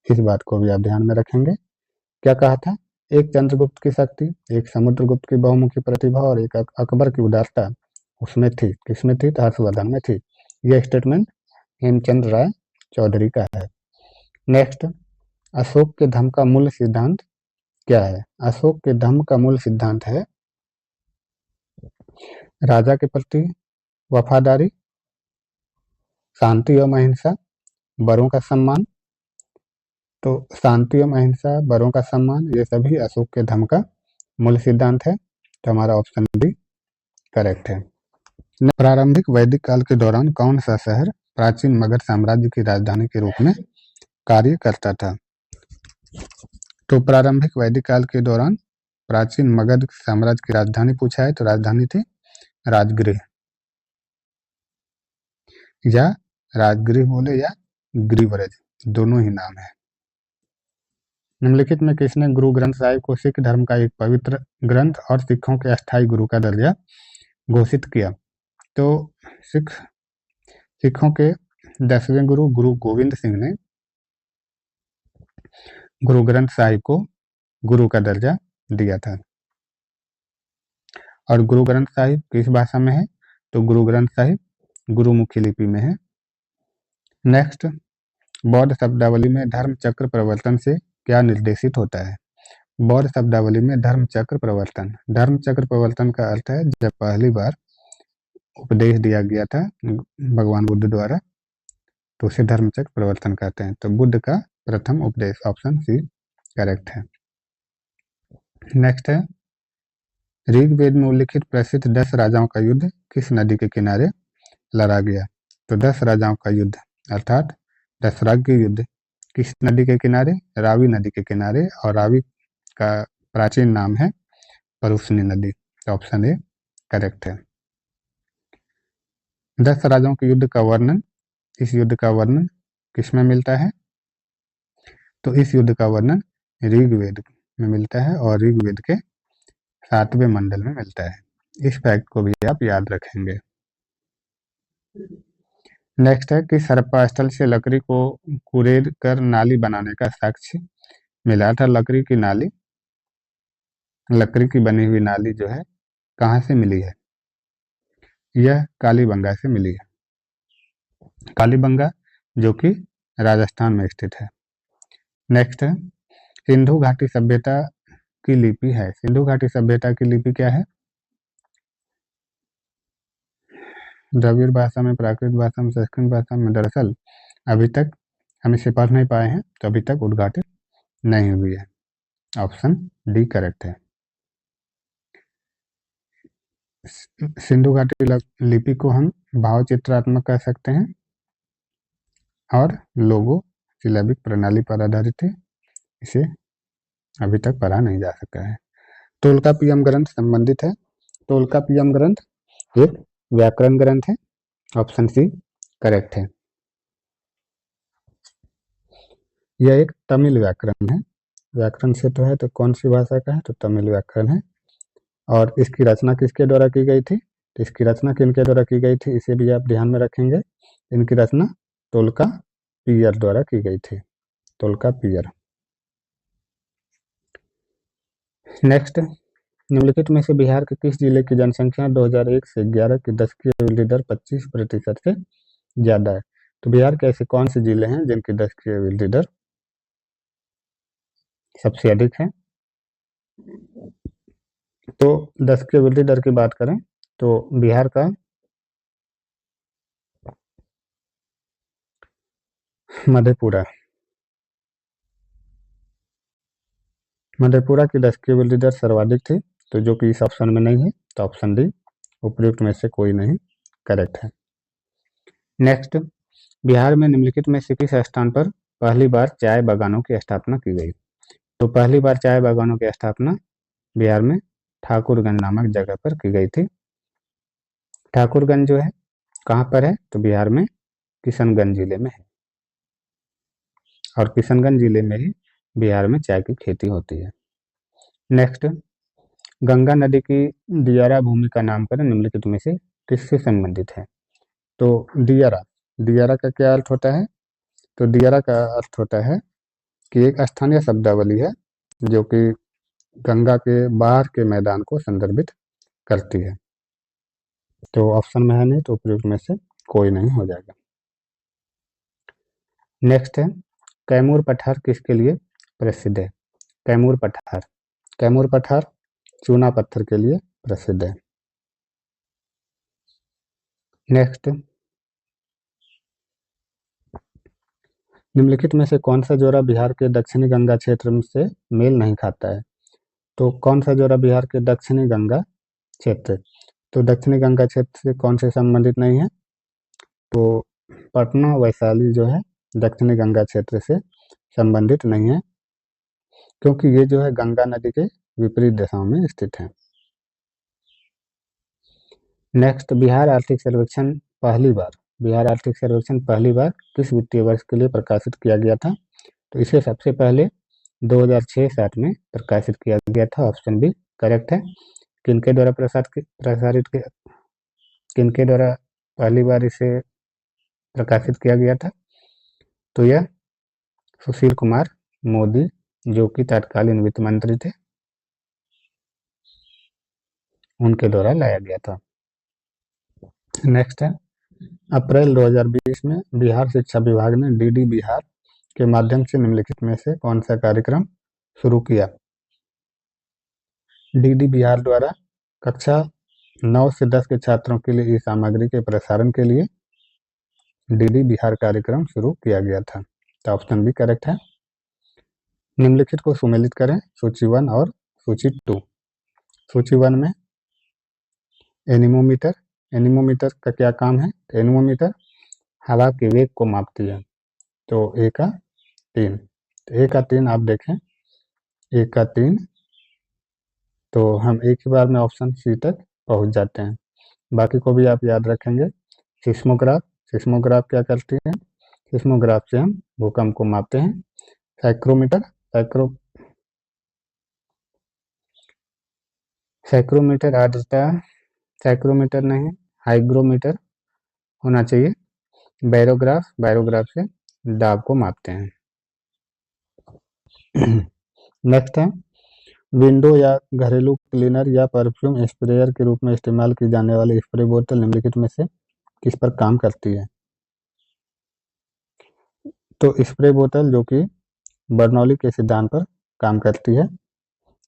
इस बात को भी आप ध्यान में रखेंगे। क्या कहा था? एक चंद्रगुप्त की शक्ति, एक समुद्रगुप्त की बहुमुखी प्रतिभा और एक अकबर की उदारता उसमें थी। किसमें थी? तो हर्षवर्धन में थी। यह स्टेटमेंट हेमचंद्र राय चौधरी का है। नेक्स्ट, अशोक के धम्म का मूल सिद्धांत क्या है? अशोक के धम्म का मूल सिद्धांत है राजा के प्रति वफादारी, शांति एवं अहिंसा, बड़ों का सम्मान। तो शांति एवं अहिंसा, बड़ों का सम्मान, ये सभी अशोक के धम्म का मूल सिद्धांत है। तो हमारा ऑप्शन डी करेक्ट है। प्रारंभिक वैदिक काल के दौरान कौन सा शहर प्राचीन मगध साम्राज्य की राजधानी के रूप में कार्य करता था? तो प्रारंभिक वैदिक काल के दौरान प्राचीन मगध साम्राज्य की राजधानी पूछा है, तो राजधानी थी राजगृह, या राजगृह बोले या गृहव्रज, दोनों ही नाम है। निम्नलिखित में किसने गुरु ग्रंथ साहिब को सिख धर्म का एक पवित्र ग्रंथ और सिखों के अस्थायी गुरु का दर्जा घोषित किया? तो सिखों के 10वें गुरु गुरु गोविंद सिंह ने गुरु ग्रंथ साहिब को गुरु का दर्जा दिया था। और गुरु ग्रंथ साहिब किस भाषा में है? तो गुरु ग्रंथ साहिब गुरुमुखी लिपि में है। नेक्स्ट, बौद्ध शब्दावली में धर्म चक्र प्रवर्तन से क्या निर्देशित होता है? बौद्ध शब्दावली में धर्म चक्र प्रवर्तन का अर्थ है जब पहली बार उपदेश दिया गया था भगवान बुद्ध द्वारा, तो उसे धर्म चक्र प्रवर्तन कहते हैं। तो बुद्ध का प्रथम उपदेश, ऑप्शन सी करेक्ट है। नेक्स्ट है, ऋग्वेद में उल्लिखित प्रसिद्ध 10 राजाओं का युद्ध किस नदी के किनारे लड़ा गया? तो 10 राजाओं का युद्ध अर्थात दशराग्य युद्ध किस नदी के किनारे? रावी नदी के किनारे। और रावी का प्राचीन नाम है परुष्णी नदी। ऑप्शन ए करेक्ट है। 10 राजाओं के युद्ध का वर्णन, इस युद्ध का वर्णन किसमें मिलता है? तो इस युद्ध का वर्णन ऋग्वेद में मिलता है और ऋग्वेद के 7वें मंडल में मिलता है। इस फैक्ट को भी आप याद रखेंगे। नेक्स्ट है कि हड़प्पा स्थल से लकड़ी को कुरेद कर नाली बनाने का साक्ष्य मिला था। लकड़ी की बनी हुई नाली जो है कहाँ से मिली है? यह कालीबंगा से मिली है। कालीबंगा जो कि राजस्थान में स्थित है। नेक्स्ट है, सिंधु घाटी सभ्यता की लिपि है। सिंधु घाटी सभ्यता की लिपि क्या है? द्रविड़ भाषा में, प्राकृत भाषा में, संस्कृत भाषा में दरअसल अभी तक हम इसे पढ़ नहीं पाए हैं, तो अभी तक उद्घाटित नहीं हुई है। ऑप्शन डी करेक्ट है। सिंधु घाटी लिपि को हम भावचित्रात्मक कह सकते हैं और लोगो सिलेबिक प्रणाली पर आधारित है, इसे अभी तक पढ़ा नहीं जा सका है। तोल्काप्पियम ग्रंथ संबंधित है। तोल्काप्पियम ग्रंथ एक व्याकरण ग्रंथ है। ऑप्शन सी करेक्ट है। यह एक तमिल व्याकरण है। व्याकरण से तो है, तो कौन सी भाषा का है, तो तमिल व्याकरण है। और इसकी रचना किसके द्वारा की गई थी, तो इसकी रचना किनके द्वारा की गई थी, इसे भी आप ध्यान में रखेंगे। इनकी रचना तोल्काप्पियर द्वारा की गई थी। तोल्काप्पियर। नेक्स्ट, निम्नलिखित में से बिहार के किस जिले की जनसंख्या 2001 से 11 की दशकीय वृद्धि दर 25% से ज्यादा है। तो बिहार के ऐसे कौन से जिले हैं जिनकी दशकीय वृद्धि दर सबसे अधिक है। तो दशकीय वृद्धि दर की बात करें तो बिहार का मधेपुरा की दशकीय वृद्धि दर सर्वाधिक थी, तो जो कि इस ऑप्शन में नहीं है, तो ऑप्शन डी उपयुक्त में से कोई नहीं करेक्ट है। नेक्स्ट, बिहार में निम्नलिखित में से किस स्थान पर पहली बार चाय बागानों की स्थापना की गई। तो पहली बार चाय बागानों की स्थापना बिहार में ठाकुरगंज नामक जगह पर की गई थी। ठाकुरगंज जो है कहाँ पर है, तो बिहार में किशनगंज जिले में है, और किशनगंज जिले में ही बिहार में चाय की खेती होती है। नेक्स्ट, गंगा नदी की दियारा भूमि का नामकरण निम्नलिखित में से किससे संबंधित है। तो दियारा का क्या अर्थ होता है, तो दियारा का अर्थ होता है कि एक स्थानीय शब्दावली है जो कि गंगा के बाहर के मैदान को संदर्भित करती है। तो ऑप्शन में है नहीं, तो उपयुक्त में से कोई नहीं हो जाएगा। नेक्स्ट है, कैमूर पठार किसके लिए प्रसिद्ध है। कैमूर पठार चूना पत्थर के लिए प्रसिद्ध है। नेक्स्ट, निम्नलिखित में से कौन सा जोड़ा बिहार के दक्षिणी गंगा क्षेत्र से मेल नहीं खाता है। तो कौन सा जोड़ा बिहार के दक्षिणी गंगा क्षेत्र, तो दक्षिणी गंगा क्षेत्र से कौन से संबंधित नहीं है, तो पटना वैशाली जो है दक्षिणी गंगा क्षेत्र से संबंधित नहीं है, क्योंकि ये जो है गंगा नदी के विपरीत दिशाओं में स्थित है। नेक्स्ट, बिहार आर्थिक सर्वेक्षण पहली बार किस वित्तीय वर्ष के लिए प्रकाशित किया गया था। तो इसे सबसे पहले 2006-07 में प्रकाशित किया गया था। ऑप्शन बी करेक्ट है। किनके द्वारा किनके द्वारा पहली बार इसे प्रकाशित किया गया था, तो यह सुशील कुमार मोदी जो कि तत्कालीन वित्त मंत्री थे, उनके द्वारा लाया गया था। नेक्स्ट है, अप्रैल 2020 में बिहार शिक्षा विभाग ने डीडी बिहार के माध्यम से निम्नलिखित में से कौन सा कार्यक्रम शुरू किया। डीडी बिहार द्वारा कक्षा 9 से 10 के छात्रों के लिए इस सामग्री के प्रसारण के लिए डीडी बिहार कार्यक्रम शुरू किया गया था। तो ऑप्शन बी करेक्ट है। निम्नलिखित को सुमेलित करें, सूची 1 और सूची 2। सूची 1 में एनीमोमीटर का क्या काम है, एनीमोमीटर हवा के वेग को मापती है। तो ए का 3 आप देखें, ए का 3, तो हम एक ही बार में ऑप्शन सी तक पहुंच जाते हैं। बाकी को भी आप याद रखेंगे। सिस्मोग्राफ क्या करती है, सिस्मोग्राफ से हम भूकंप को मापते हैं। साइक्रोमीटर आर्द्रता, साइक्रोमीटर नहीं, हाइग्रोमीटर होना चाहिए। बैरोग्राफ से दाब को मापते हैं। नेक्स्ट है, विंडो या घरेलू क्लीनर या परफ्यूम स्प्रेयर के रूप में इस्तेमाल की जाने वाली स्प्रे बोतल निम्नलिखित में से किस पर काम करती है। तो स्प्रे बोतल जो कि बर्नौली के सिद्धांत पर काम करती है।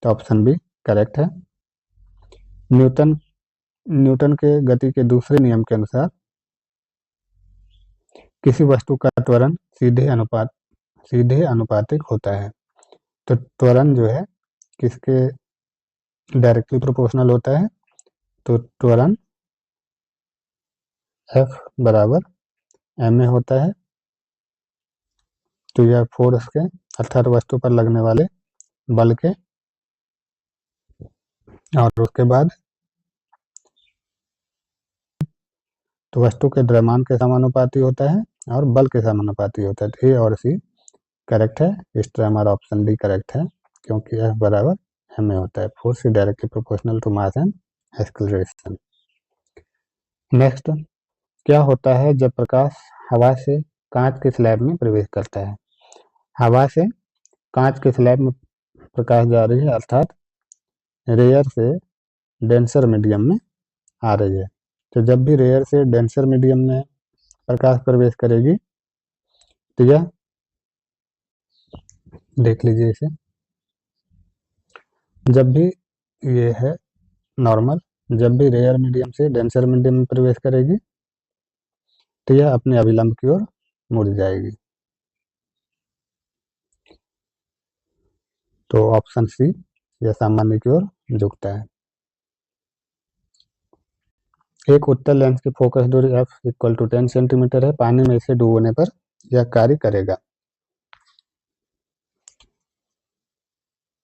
तो ऑप्शन बी करेक्ट है। न्यूटन न्यूटन के गति के दूसरे नियम के अनुसार किसी वस्तु का त्वरण सीधे अनुपातिक होता है। तो त्वरण जो है किसके डायरेक्टली प्रोपोर्शनल होता है? तो त्वरण F बराबर ma होता है। तो यह फोर्स के अर्थात वस्तु पर लगने वाले बल के और उसके बाद तो वस्तु के द्रव्यमान के समानुपाती होता है और बल के समानुपाती होता है। तो ए और सी करेक्ट है, इस तरह हमारा ऑप्शन डी करेक्ट है, क्योंकि F बराबर ma होता है। Force is directly proportional to mass and acceleration. Next, क्या होता है जब प्रकाश हवा से कांच के स्लैब में प्रवेश करता है? हवा से कांच के स्लैब में प्रकाश जा रही है, अर्थात रेयर से डेंसर मीडियम में आ रही है। तो जब भी रेयर से डेंसर मीडियम में प्रकाश प्रवेश करेगी तो यह देख लीजिए इसे, जब भी ये है नॉर्मल, जब भी रेयर मीडियम से डेंसर मीडियम में प्रवेश करेगी तो यह अपने अभिलंब की ओर मुड़ जाएगी। तो ऑप्शन सी, यह सामान्य की ओर झुकता है। एक उत्तल लेंस की फोकस दूरी f इक्वल टू 10 सेंटीमीटर है। पानी में इसे डुबोने पर यह कार्य करेगा।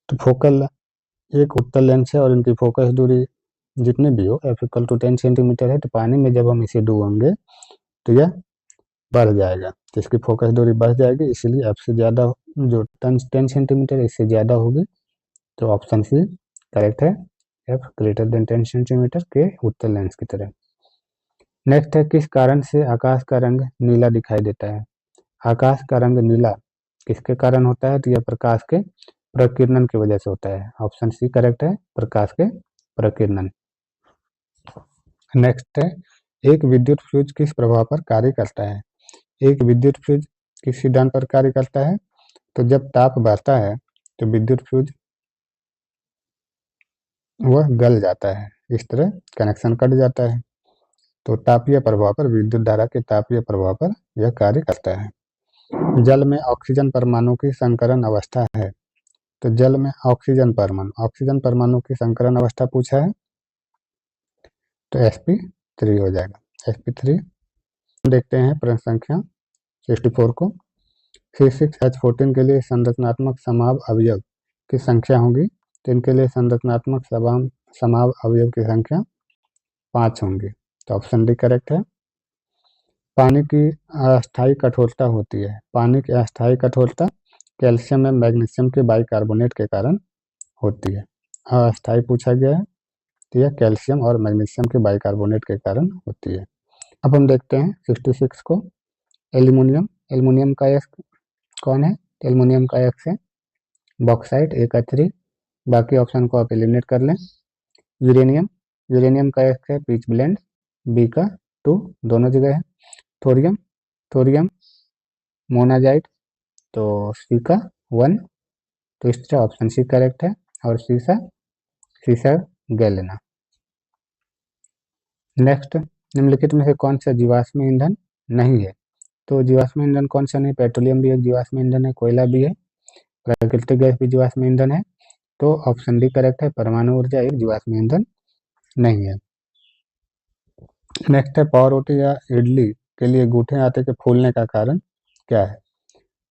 तो फोकल एक उत्तल लेंस है और इनकी फोकस दूरी जितनी भी हो f इक्वल टू 10 सेंटीमीटर है। तो पानी में जब हम इसे डुबोएंगे तो यह बढ़ जाएगा, तो इसकी फोकस दूरी बढ़ जाएगी, इसीलिए f से ज़्यादा जो 10 सेंटीमीटर इससे ज़्यादा होगी। तो ऑप्शन सी करेक्ट है, f ग्रेटर देन 10 सेंटीमीटर के उत्तल लेंस की तरह। नेक्स्ट है, किस कारण से आकाश का रंग नीला दिखाई देता है? आकाश का रंग नीला किसके कारण होता है? तो यह प्रकाश के प्रकीर्णन की वजह से होता है। ऑप्शन सी करेक्ट है, प्रकाश के प्रकीर्णन। नेक्स्ट है, एक विद्युत फ्यूज किस प्रभाव पर कार्य करता है? एक विद्युत फ्यूज किस सिद्धांत पर कार्य करता है? तो जब ताप बढ़ता है तो विद्युत फ्यूज वह गल जाता है, इस तरह कनेक्शन कट जाता है। तो तापीय प्रभाव पर, विद्युत धारा के तापीय प्रभाव पर यह कार्य करता है। जल में ऑक्सीजन परमाणु की संकरण अवस्था है। तो जल में ऑक्सीजन परमाणु की संकरण अवस्था पूछा है, तो sp3 हो जाएगा, sp3। देखते हैं प्रश्न संख्या 64 को। C6H14 के लिए संरचनात्मक समाव अवयव की संख्या होगी, तो इनके लिए संरचनात्मक समाव अवयव की संख्या 5 होंगी। तो ऑप्शन डी करेक्ट है। पानी की अस्थायी कठोरता होती है। पानी की अस्थायी कठोरता कैल्शियम एवं मैग्नीशियम के बाइकार्बोनेट के कारण होती है। अस्थायी पूछा गया है, तो यह कैल्शियम और मैग्नीशियम के बाइकार्बोनेट के कारण होती है। अब हम देखते हैं 66 को। एल्यूमिनियम, एल्यूमिनियम का यक्स कौन है? एल्यूमिनियम का यक्स है बॉक्साइट, A का 3, बाकी ऑप्शन को आप एलिमिनेट कर लें। यूरेनियम, यूरेनियम का यक्स है पिच ब्लेंड, B का 2, दोनों जगह है। थोरियम, थोरियम मोनाजाइट, तो C का 1। तो इस तरह ऑप्शन सी करेक्ट है। और सीसा गैलेना। नेक्स्ट, निम्नलिखित में से कौन सा जीवाश्म ईंधन नहीं है? तो जीवाश्म ईंधन कौन सा नहीं? पेट्रोलियम भी एक जीवाश्म ईंधन है, कोयला भी है, प्राकृतिक गैस भी जीवाश्म ईंधन है। तो ऑप्शन डी करेक्ट है, परमाणु ऊर्जा एक जीवाश्म ईंधन नहीं है। नेक्स्ट है, पावरोटी या इडली के लिए गूठे आटे के फूलने का कारण क्या है?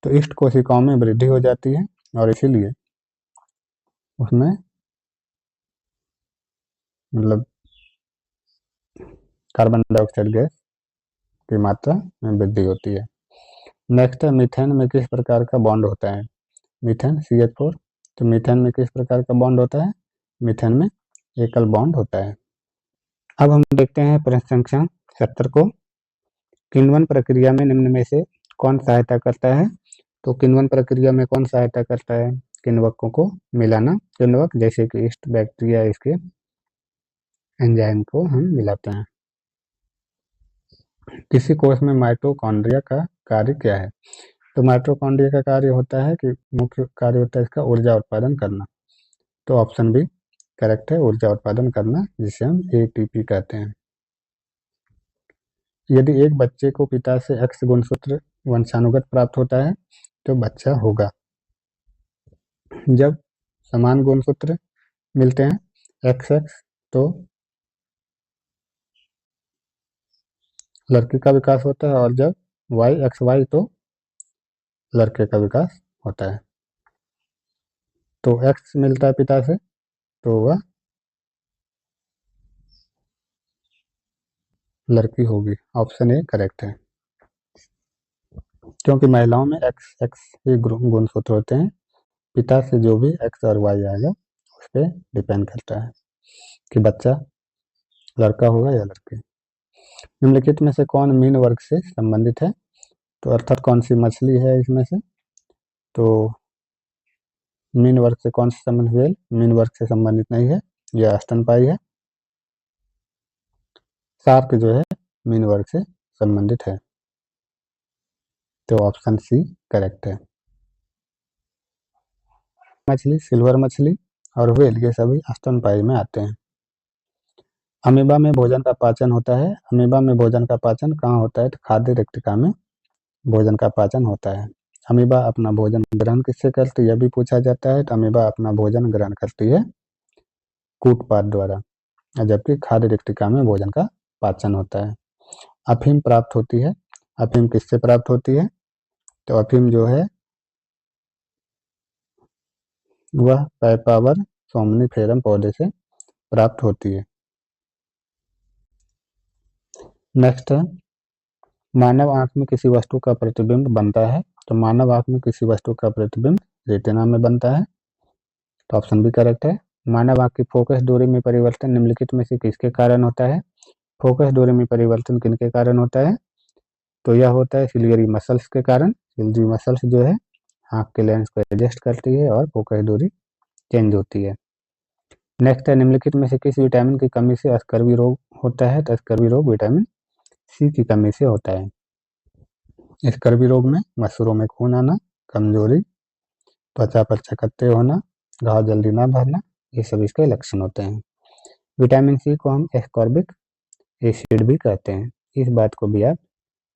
तो ईस्ट कोशिकाओं में वृद्धि हो जाती है और इसीलिए उसमें मतलब कार्बन डाइऑक्साइड गैस की मात्रा में वृद्धि होती है। नेक्स्ट है, मीथेन में किस प्रकार का बॉन्ड होता है? Methane CH4। तो मीथेन में किस प्रकार का बॉन्ड होता है? मीथेन में एकल बॉन्ड होता है। अब हम देखते हैं प्रश्न संख्या 70 को। किण्वन प्रक्रिया में निम्न में से कौन सहायता करता है? तो किण्वन प्रक्रिया में कौन सहायता करता है? किण्वकों को मिलाना। किण्वक जैसे कि ईस्ट, बैक्टीरिया, इसके एंजाइम को हम मिलाते हैं। किसी कोष में माइटोकॉन्ड्रिया का कार्य क्या है? तो माइटोकॉन्ड्रिया का कार्य होता है कि मुख्य कार्य होता है इसका ऊर्जा उत्पादन करना। तो ऑप्शन बी करेक्ट है, ऊर्जा उत्पादन करना, जिसे हम एटीपी कहते हैं। यदि एक बच्चे को पिता से एक्स गुणसूत्र वंशानुगत प्राप्त होता है तो बच्चा होगा। जब समान गुणसूत्र मिलते हैं एक्स एक्स तो लड़की का विकास होता है, और जब वाई एक्स वाई तो लड़के का विकास होता है। तो एक्स मिलता है पिता से तो वह लड़की होगी। ऑप्शन ए करेक्ट है, क्योंकि महिलाओं में एक्स एक्स ही गुणसूत्र होते हैं। पिता से जो भी एक्स और वाई आएगा उस पर डिपेंड करता है कि बच्चा लड़का होगा या लड़की। निम्नलिखित में से कौन मीन वर्ग से संबंधित है? तो अर्थात कौन सी मछली है इसमें से? तो मीन वर्ग से कौन सा संबंध हुए? मीन वर्ग से संबंधित नहीं है, यह स्तनपायी है। शार्क जो है मीन वर्ग से संबंधित है, तो ऑप्शन सी करेक्ट है। मछली, सिल्वर मछली और व्हेल ये सभी स्तनपायी में आते हैं। अमीबा में भोजन का पाचन होता है। अमीबा में भोजन का पाचन कहाँ होता है? तो खाद्य रिक्तिका में भोजन का पाचन होता है। अमीबा अपना भोजन ग्रहण किससे करती है, यह भी पूछा जाता है। तो अमीबा अपना भोजन ग्रहण करती है कूटपाद द्वारा, जबकि खाद्य रिक्तिका में भोजन का पाचन होता है। अफीम प्राप्त होती है। अफीम किससे प्राप्त होती है? तो अफीम जो है वह पैपावर सोमनीफेरम पौधे से प्राप्त होती है। नेक्स्ट है, मानव आंख में किसी वस्तु का प्रतिबिंब बनता है। तो मानव आंख में किसी वस्तु का प्रतिबिंब रेटिना में बनता है, तो ऑप्शन भी करेक्ट है। मानव आंख की फोकस दूरी में परिवर्तन निम्नलिखित में से किसके कारण होता है? फोकस दूरी में परिवर्तन किनके कारण होता है? तो यह होता है सिलियरी मसल्स के कारण। सिलियरी मसल्स जो है आंख के लेंस को एडजस्ट करती है और फोकस दूरी चेंज होती है। नेक्स्ट है, निम्नलिखित में से किस विटामिन की कमी से स्कर्वी रोग होता है? तो स्कर्वी रोग विटामिन सी की कमी से होता है। स्कर्वी रोग में मसूरों में खून आना, कमजोरी, त्वचा पर चकत्ते होना, घाव जल्दी ना भरना, ये सब इसके लक्षण होते हैं। विटामिन सी को हम एस्कॉर्बिक एसिड भी कहते हैं, इस बात को भी आप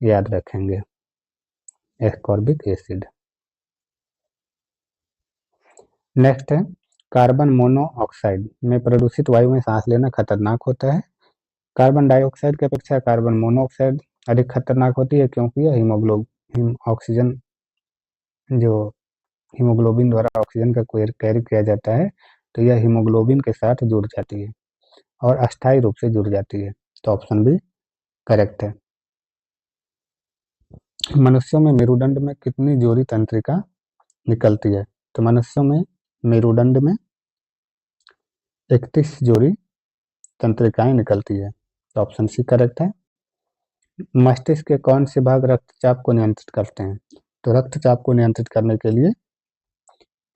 याद रखेंगे, एस्कॉर्बिक एसिड। नेक्स्ट है, कार्बन मोनोऑक्साइड में प्रदूषित वायु में सांस लेना खतरनाक होता है। कार्बन डाइऑक्साइड की अपेक्षा कार्बन मोनोऑक्साइड अधिक खतरनाक होती है, क्योंकि यह ऑक्सीजन जो हीमोग्लोबिन द्वारा ऑक्सीजन का कैरी किया जाता है, तो यह हीमोग्लोबिन के साथ जुड़ जाती है और अस्थायी रूप से जुड़ जाती है, तो ऑप्शन भी करेक्ट है। मनुष्यों में मेरुदंड में कितनी जोड़ी तंत्रिका निकलती है? तो मनुष्यों में मेरुदंड में 31 जोड़ी तंत्रिकाएं निकलती है, तो ऑप्शन सी करेक्ट है। मस्तिष्क के कौन से भाग रक्तचाप को नियंत्रित करते हैं? तो रक्तचाप को नियंत्रित करने के लिए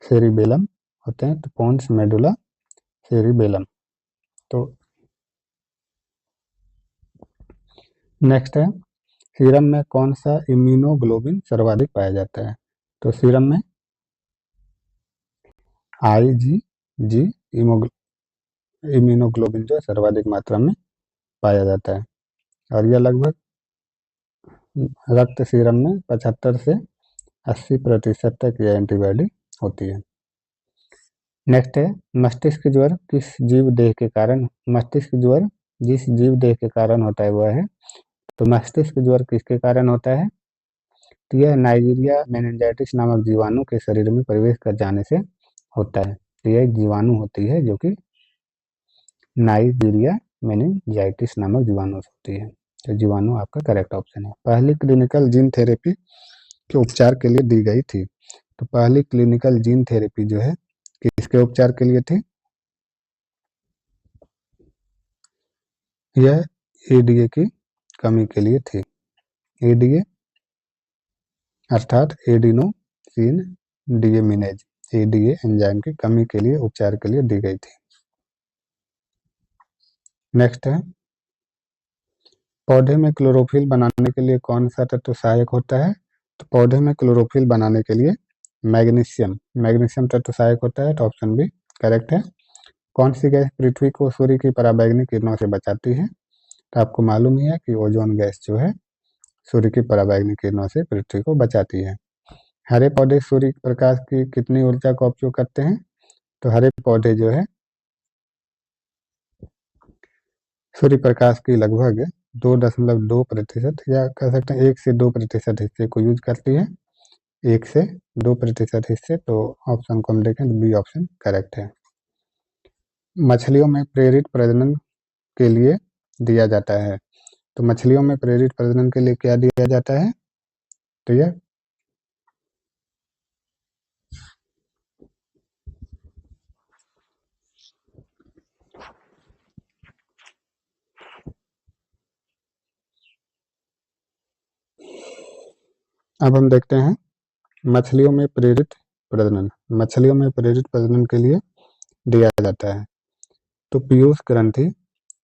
सेरिबेलम होते हैं, तो पोन्स मेडुला सेरिबेलम। तो नेक्स्ट है, सीरम में कौन सा इम्यूनोग्लोबिन सर्वाधिक पाया जाता है? तो सीरम में IgG इम्यूनोग्लोबिन जो सर्वाधिक मात्रा में पाया जाता है, और यह लगभग रक्त सीरम में 75 से 80% तक यह एंटीबॉडी होती है। नेक्स्ट है, मस्तिष्क ज्वर किस जीव देह के कारण, मस्तिष्क ज्वर जिस जीव देह के कारण होता है वह है, तो मस्तिष्क ज्वर किसके कारण होता है? तो यह नाइजीरिया मेनिंजाइटिस नामक जीवाणु के शरीर में प्रवेश कर जाने से होता है। तो यह एक जीवाणु होती है जो कि नाइजीरिया मेनिंजाइटिस नामक जीवाणु से होती है, तो जीवाणु आपका करेक्ट ऑप्शन है। पहली क्लिनिकल जीन थेरेपी के उपचार के लिए दी गई थी। तो पहली क्लिनिकल जीन थेरेपी जो है किसके उपचार के लिए थी? यह एडीए की कमी के लिए थी। एडीए अर्थात एडिनोसिन डीएमिनेज, एडीए एंजाइम की कमी के लिए उपचार के लिए दी गई थी। नेक्स्ट है, पौधे में क्लोरोफिल बनाने के लिए कौन सा तत्व सहायक होता है? तो पौधे में क्लोरोफिल बनाने के लिए मैग्नीशियम तत्व सहायक होता है, तो ऑप्शन बी करेक्ट है। कौन सी गैस पृथ्वी को सूर्य की पराबैंगनी किरणों से बचाती है? तो आपको मालूम ही है कि ओजोन गैस जो है सूर्य की पराबैंगनी किरणों से पृथ्वी को बचाती है। हरे पौधे सूर्य प्रकाश की कितनी ऊर्जा का उपयोग करते हैं? तो हरे पौधे जो है सूर्य प्रकाश की लगभग 2.2% या कह सकते हैं 1 से 2% हिस्से को यूज करती है। 1 से 2% हिस्से। तो ऑप्शन को हम देखें तो बी ऑप्शन करेक्ट है। मछलियों में प्रेरित प्रजनन के लिए दिया जाता है। तो मछलियों में प्रेरित प्रजनन के लिए क्या दिया जाता है? तो यह अब हम देखते हैं मछलियों में प्रेरित प्रजनन। मछलियों में प्रेरित प्रजनन के लिए दिया जाता है तो पीयूष ग्रंथि,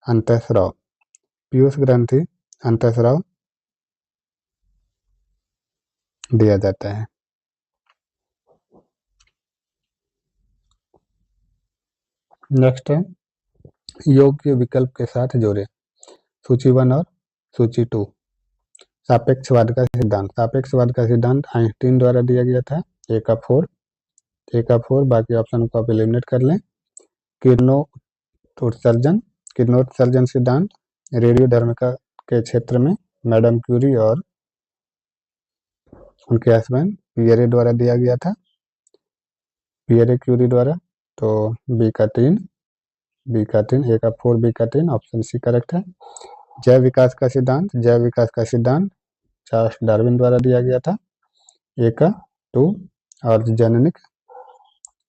अंतःस्राव। पीयूष ग्रंथि, अंतःस्राव दिया जाता है। नेक्स्ट है योग के विकल्प के साथ जोड़े। सूची 1 और सूची 2। सापेक्षवाद का सिद्धांत। सापेक्षवाद का सिद्धांत आइंस्टीन द्वारा दिया गया था। ए का 4, बाकी ऑप्शन को आप एलिमिनेट कर लें। किरणोत्सर्जन, किरणोत्सर्जन सिद्धांत रेडियोधर्मिता के क्षेत्र में मैडम क्यूरी और उनके हस्बैंड पियरे द्वारा दिया गया था, पियरे क्यूरी द्वारा। तो बी का 3, ए का 4, बी का 3, ऑप्शन सी करेक्ट है। जैव विकास का सिद्धांत, जैव विकास का सिद्धांत चार्ल्स डार्विन द्वारा दिया गया था। ए का 2 और जननिक,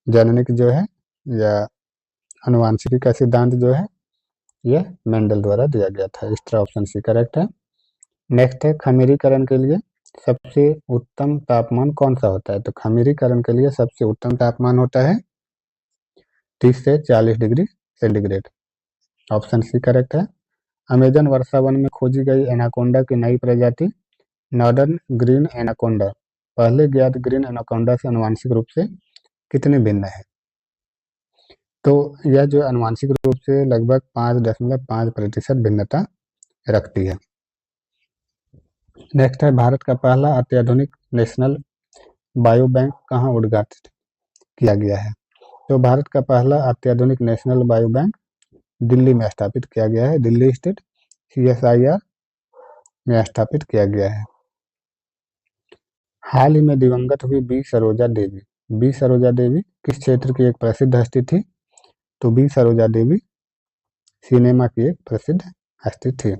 जननिक जो है या अनुवांशिकी का सिद्धांत जो है यह मेंडल द्वारा दिया गया था। इस तरह ऑप्शन सी करेक्ट है। नेक्स्ट है खमीरीकरण के लिए सबसे उत्तम तापमान कौन सा होता है? तो खमीरीकरण के लिए सबसे उत्तम तापमान होता है 30 से 40 degree centigrade. Option C correct है। अमेजन वर्षा वन में खोजी गई एनाकोंडा की नई प्रजाति नॉर्दर्न ग्रीन एनाकोंडा पहले ज्ञात ग्रीन एनाकोंडा से आनुवंशिक रूप से कितनी भिन्न है? तो यह जो आनुवंशिक रूप से लगभग 5.5% भिन्नता रखती है। नेक्स्ट है भारत का पहला अत्याधुनिक नेशनल बायो बैंक कहाँ उद्घाटित किया गया है? तो भारत का पहला अत्याधुनिक नेशनल बायो बैंक दिल्ली में स्थापित किया गया है। दिल्ली स्थित CSIR में स्थापित किया गया है। हाल ही में दिवंगत हुई बी सरोजा देवी, बी सरोजा देवी किस क्षेत्र की एक प्रसिद्ध हस्ती थी? तो बी सरोजा देवी सिनेमा की एक प्रसिद्ध हस्ती थी।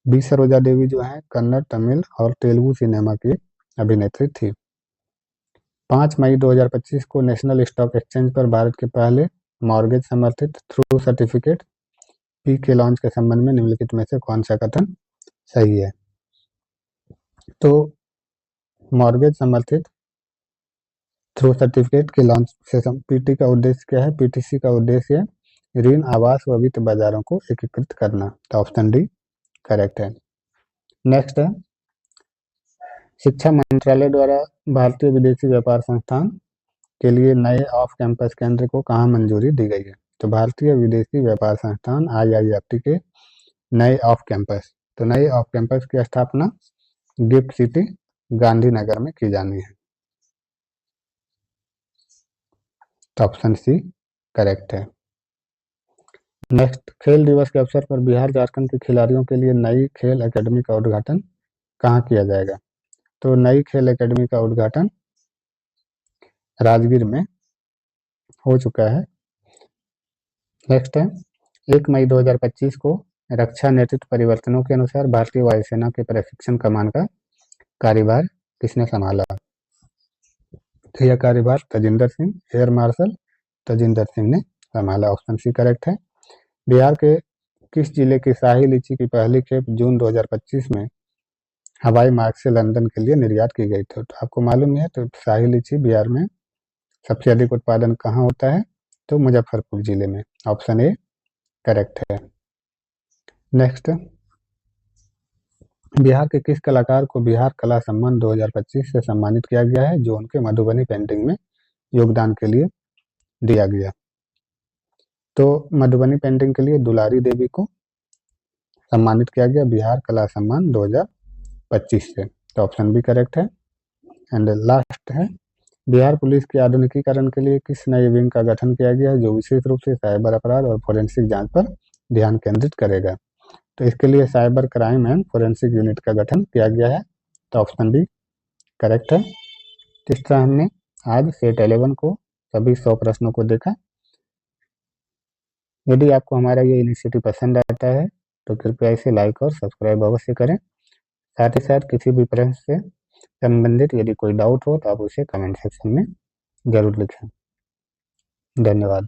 बी सरोजा देवी जो है कन्नड़, तमिल और तेलुगु सिनेमा की अभिनेत्री थी। 5 मई 2025 को नेशनल स्टॉक एक्सचेंज पर भारत के पहले मॉर्गेज समर्थित थ्रू सर्टिफिकेट पी के लॉन्च के संबंध में निम्नलिखित में से कौन सा कथन सही है? तो मॉर्गेज समर्थित थ्रू सर्टिफिकेट के लॉन्च से पीटी का उद्देश्य क्या है? पीटीसी का उद्देश्य ऋण, आवास व वित्त बाजारों को एकीकृत करना। तो ऑप्शन डी करेक्ट है। नेक्स्ट है शिक्षा मंत्रालय द्वारा भारतीय विदेशी व्यापार संस्थान के लिए नए ऑफ कैंपस केंद्र को कहाँ मंजूरी दी गई है? तो भारतीय विदेशी व्यापार संस्थान IIFT के नए ऑफ कैंपस, तो नए ऑफ कैंपस की स्थापना गिफ्ट सिटी गांधीनगर में की जानी है। तो ऑप्शन सी करेक्ट है। नेक्स्ट खेल दिवस के अवसर पर बिहार झारखंड के खिलाड़ियों के लिए नई खेल एकेडमी का उद्घाटन कहाँ किया जाएगा? तो नई खेल एकेडमी का उद्घाटन राजगीर में हो चुका है। नेक्स्ट है 1 मई 2025 को रक्षा नेतृत्व परिवर्तनों के अनुसार भारतीय वायुसेना के प्रशिक्षण कमान का कार्यभार किसने संभाला? तो यह कार्यभार तजिंदर सिंह, एयर मार्शल तजिंदर सिंह ने संभाला। ऑप्शन सी करेक्ट है। बिहार के किस जिले की शाही लीची की पहली खेप जून 2025 में हवाई मार्ग से लंदन के लिए निर्यात की गई थी? तो आपको मालूम है तो शाही लीची बिहार में सबसे अधिक उत्पादन कहाँ होता है? तो मुजफ्फरपुर जिले में। ऑप्शन ए करेक्ट है। नेक्स्ट बिहार के किस कलाकार को बिहार कला सम्मान 2025 से सम्मानित किया गया है जो उनके मधुबनी पेंटिंग में योगदान के लिए दिया गया? तो मधुबनी पेंटिंग के लिए दुलारी देवी को सम्मानित किया गया बिहार कला सम्मान 2025 से। तो ऑप्शन बी करेक्ट है। एंड लास्ट है, बिहार पुलिस के आधुनिकीकरण के लिए किस नए विंग का गठन किया गया है जो विशेष रूप से साइबर अपराध और फोरेंसिक जांच पर ध्यान केंद्रित करेगा। तो इसके लिए cyber crime and forensic unit का गठन किया गया है। तो ऑप्शन बी करेक्ट है। इस तरह हमने आज सेट 11 को सभी 100 प्रश्नों को देखा। यदि आपको हमारा ये इनिशिएटिव पसंद आता है तो कृपया इसे लाइक और सब्सक्राइब अवश्य करें। साथ ही साथ किसी भी प्रश्न से संबंधित यदि कोई डाउट हो तो आप उसे कमेंट सेक्शन में जरूर लिखें। धन्यवाद।